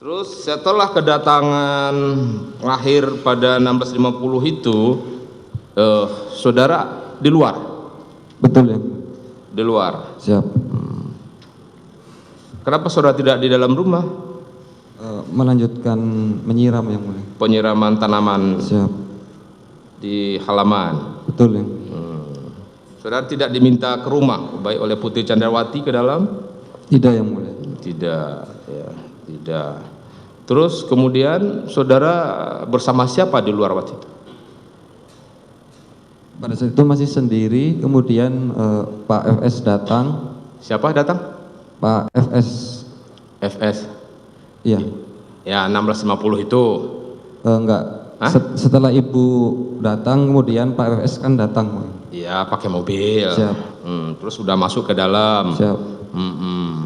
Terus setelah kedatangan lahir pada 1650 itu, saudara di luar? Betul ya. Di luar. Siap. Kenapa saudara tidak di dalam rumah? Melanjutkan menyiram yang mulia. Penyiraman tanaman. Siap. Di halaman. Betul ya. Saudara tidak diminta ke rumah baik oleh Putri Chandrawati ke dalam? Tidak yang mulia. Tidak, ya, tidak. Terus kemudian saudara bersama siapa di luar waktu itu? Pada saat itu masih sendiri, kemudian Pak FS datang. Siapa datang? Pak FS. FS. Iya. Ya, 1650 itu. Enggak. Setelah ibu datang, kemudian Pak FS kan datang. Iya, pakai mobil. Siap. Terus sudah masuk ke dalam. Siap.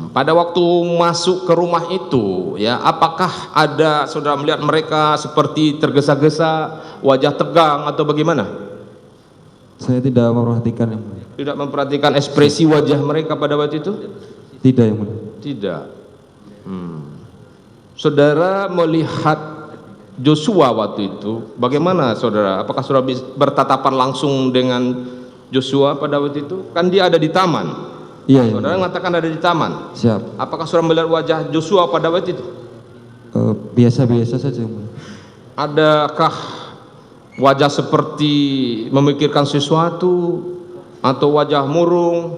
Pada waktu masuk ke rumah itu, ya, apakah ada saudara melihat mereka seperti tergesa-gesa, wajah tegang atau bagaimana? Saya tidak memperhatikan yang mulia. Tidak memperhatikan ekspresi wajah mereka pada waktu itu? Tidak yang mulia. Tidak. Saudara melihat Joshua waktu itu, bagaimana saudara? Apakah saudara bertatapan langsung dengan Joshua pada waktu itu? Kan dia ada di taman. Iya, iya. Saudara mengatakan ada di taman. Siap. Apakah saudara melihat wajah Joshua pada waktu itu? Biasa-biasa saja yang mulia. Adakah wajah seperti memikirkan sesuatu atau wajah murung?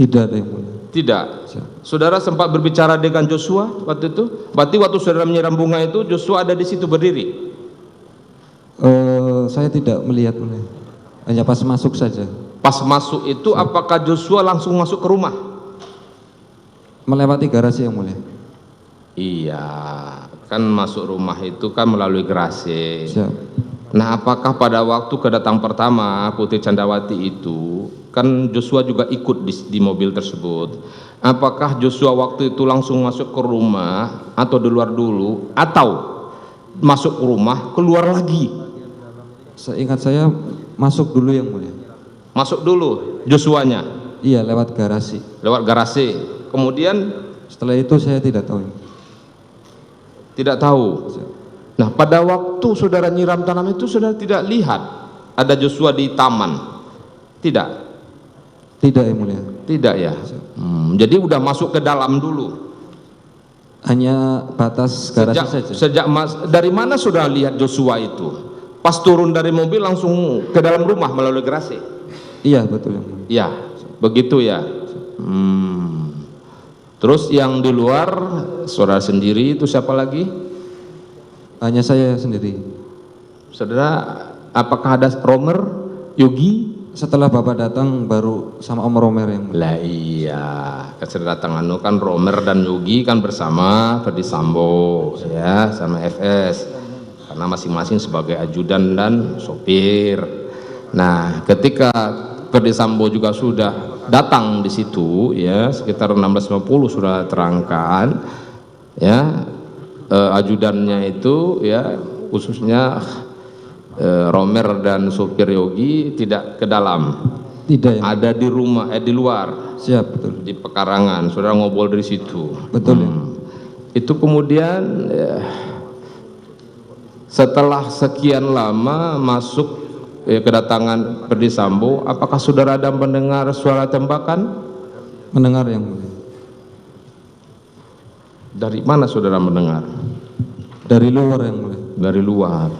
Tidak ada yang mulia. Tidak. Siap. Saudara sempat berbicara dengan Joshua waktu itu? Berarti waktu saudara menyiram bunga itu Joshua ada di situ berdiri? Saya tidak melihat, mulia. Hanya pas masuk saja. Pas masuk itu apakah Joshua langsung masuk ke rumah? Melewati garasi yang mulia. Iya, kan masuk rumah itu kan melalui garasi. Siap. Nah, apakah pada waktu kedatang pertama Putri Chandrawati itu kan Joshua juga ikut di mobil tersebut? Apakah Joshua waktu itu langsung masuk ke rumah atau di luar dulu, atau masuk ke rumah keluar lagi? Seingat saya masuk dulu yang mulia. Masuk dulu Joshuanya? Iya, lewat garasi. Lewat garasi. Kemudian setelah itu saya tidak tahu. Tidak tahu. Nah, pada waktu saudara nyiram tanam itu saudara tidak lihat ada Joshua di taman? Tidak? Tidak yang mulia. Tidak ya. Jadi udah masuk ke dalam dulu. Hanya batas garasi saja. Dari mana saudara lihat Joshua itu? Pas turun dari mobil langsung ke dalam rumah melalui garasi? Iya, betul yang mulia. Iya, begitu ya. Terus yang di luar saudara sendiri itu siapa lagi? Hanya saya sendiri. Saudara, apakah ada Romer, Yogi? Setelah Bapak datang baru sama Om Romer yang mulia. Lah iya, kedatangan kan Romer dan Yogi kan bersama Ferdi Sambo ya, sama FS. Karena masing-masing sebagai ajudan dan sopir. Nah, ketika Ferdi Sambo juga sudah datang di situ ya, sekitar 1650 sudah terangkan ya, ajudannya itu ya, khususnya Romer dan sopir Yogi tidak ke dalam. Tidak ya. Ada di rumah, di luar. Siap, betul. Di pekarangan, saudara ngobrol dari situ. Betul ya. Itu kemudian setelah sekian lama masuk kedatangan Ferdi Sambo, apakah saudara ada mendengar suara tembakan? Mendengar yang mulia. Dari mana saudara mendengar? Dari luar yang mulia. Dari luar.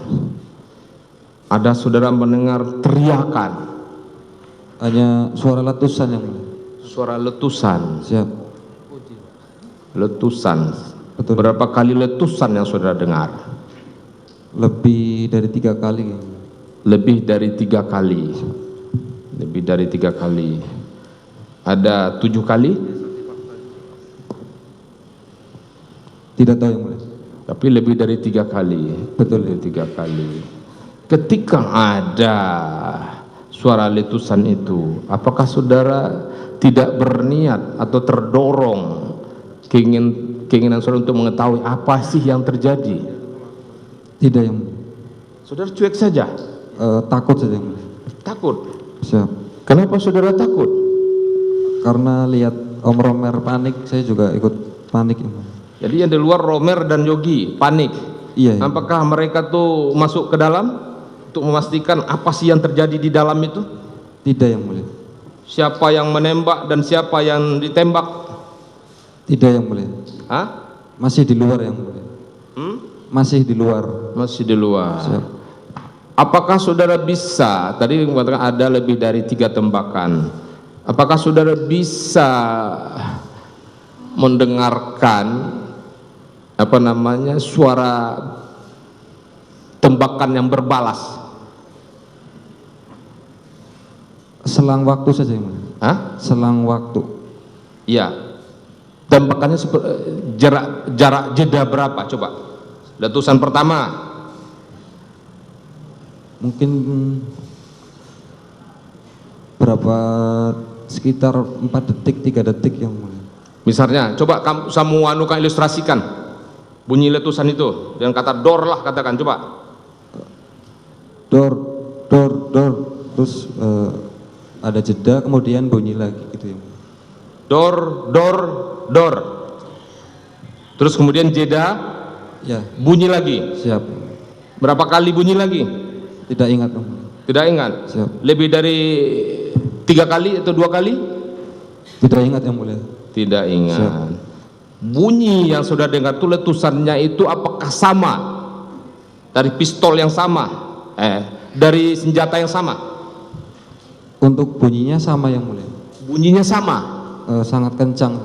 Ada saudara mendengar teriakan? Hanya suara letusan yang mulia. Suara letusan. Siap. Letusan. Betul. Berapa kali letusan yang saudara dengar? Lebih dari 3 kali. Lebih dari 3 kali. Lebih dari 3 kali. Ada 7 kali? Tidak tahu yang mulia. Tapi lebih dari 3 kali. Betul. Lebih 3 kali. Ketika ada suara letusan itu, apakah saudara tidak berniat atau terdorong keinginan saudara untuk mengetahui apa sih yang terjadi? Tidak yang mulia. Saudara cuek saja? Takut saja yang mulia. Takut? Siap. Kenapa saudara takut? Karena lihat Om Romer panik, saya juga ikut panik yang mulia. Jadi yang di luar Romer dan Yogi panik. Iya, iya. Apakah mereka tuh masuk ke dalam untuk memastikan apa sih yang terjadi di dalam itu? Tidak yang mulia. Siapa yang menembak dan siapa yang ditembak? Tidak yang mulia. Hah? Masih di luar yang mulia. Masih di luar. Masih di luar. Siap. Apakah saudara bisa, tadi mengatakan ada lebih dari 3 tembakan. Apakah saudara bisa mendengarkan suara tembakan yang berbalas? Selang waktu saja yang mulia. Hah? Selang waktu. Iya. Tembakannya jarak jeda berapa? Coba. Letusan pertama. Mungkin berapa, sekitar 4 detik, 3 detik yang mulia. Misalnya, coba kamu ilustrasikan bunyi letusan itu dengan kata dor lah, katakan, coba. Dor, terus ada jeda, kemudian bunyi lagi gitu ya. Dor. Terus kemudian jeda, Ya, bunyi lagi. siap. Berapa kali bunyi lagi? Tidak ingat yang mulia. Tidak ingat. Siap. Lebih dari 3 kali atau 2 kali? Tidak ingat yang mulia. Tidak ingat. Siap. Bunyi yang sudah dengar itu letusannya itu apakah sama dari pistol yang sama, dari senjata yang sama? Untuk bunyinya sama yang mulia. Bunyinya sama. Sangat kencang.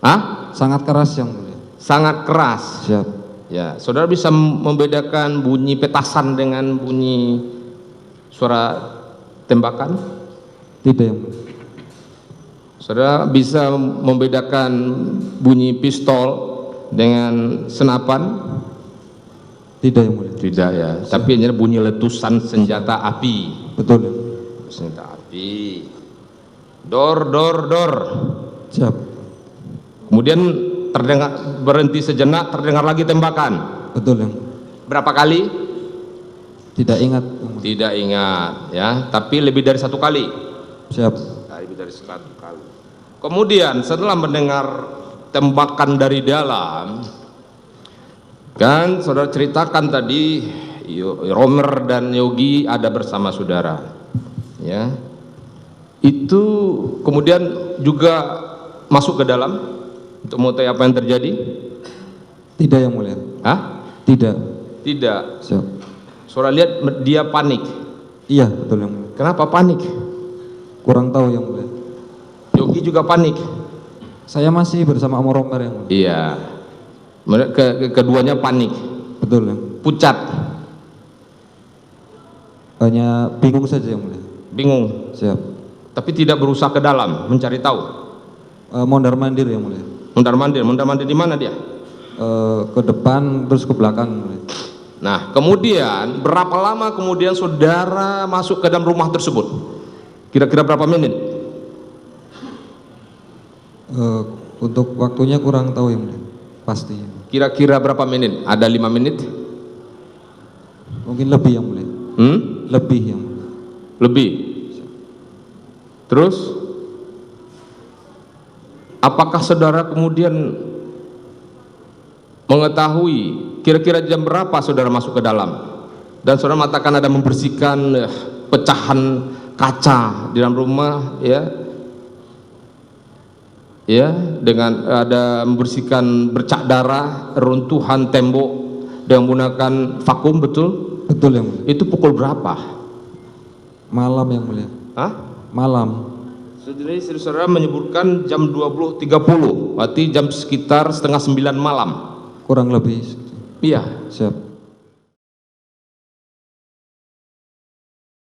Hah? Sangat keras yang mulia. Sangat keras. Siap. Ya, saudara bisa membedakan bunyi petasan dengan bunyi suara tembakan? Tidak yang mulia. Saudara bisa membedakan bunyi pistol dengan senapan? Tidak yang mulia. Tidak ya, tapi hanya bunyi letusan senjata api. Betul yang mulia. Senjata api. Dor. Siap. Kemudian terdengar, berhenti sejenak, terdengar lagi tembakan. Betul yang mulia. Berapa kali? Tidak ingat yang mulia. Tidak ingat ya, tapi lebih dari 1 kali. Siap. Lebih dari 1 kali. Kemudian setelah mendengar tembakan dari dalam, kan saudara ceritakan tadi Romer dan Yogi ada bersama saudara, ya. Itu kemudian juga masuk ke dalam untuk mengetahui apa yang terjadi? Tidak yang mulia. Hah? Tidak. Tidak. Siap. Saudara lihat dia panik. Iya, betul yang mulia. Kenapa panik? Kurang tahu yang mulia. Yogi juga panik. Saya masih bersama Om Romer yang mulia. Iya. Keduanya panik. Betul yang. Pucat. Hanya bingung saja yang mulia. Bingung. Siap. Tapi tidak berusaha ke dalam mencari tahu. Mondar mandir yang mulia. Mondar mandir di mana dia? Ke depan terus ke belakang yang mulia. Nah, kemudian berapa lama kemudian saudara masuk ke dalam rumah tersebut? Kira-kira berapa menit? Untuk waktunya kurang tahu yang mulia. Pasti. Kira-kira berapa menit? Ada 5 menit? Mungkin lebih yang mulia. Lebih yang mulia. Lebih. Terus apakah saudara kemudian mengetahui kira-kira jam berapa saudara masuk ke dalam? Dan saudara mengatakan ada membersihkan pecahan kaca di dalam rumah, ya, dengan ada membersihkan bercak darah, runtuhan tembok dengan menggunakan vakum, betul? Betul yang mulia. Itu pukul berapa? Malam yang mulia. Hah? Malam. Saudara menyebutkan jam 20.30, berarti jam sekitar setengah 9 malam. Kurang lebih. Iya. Siap.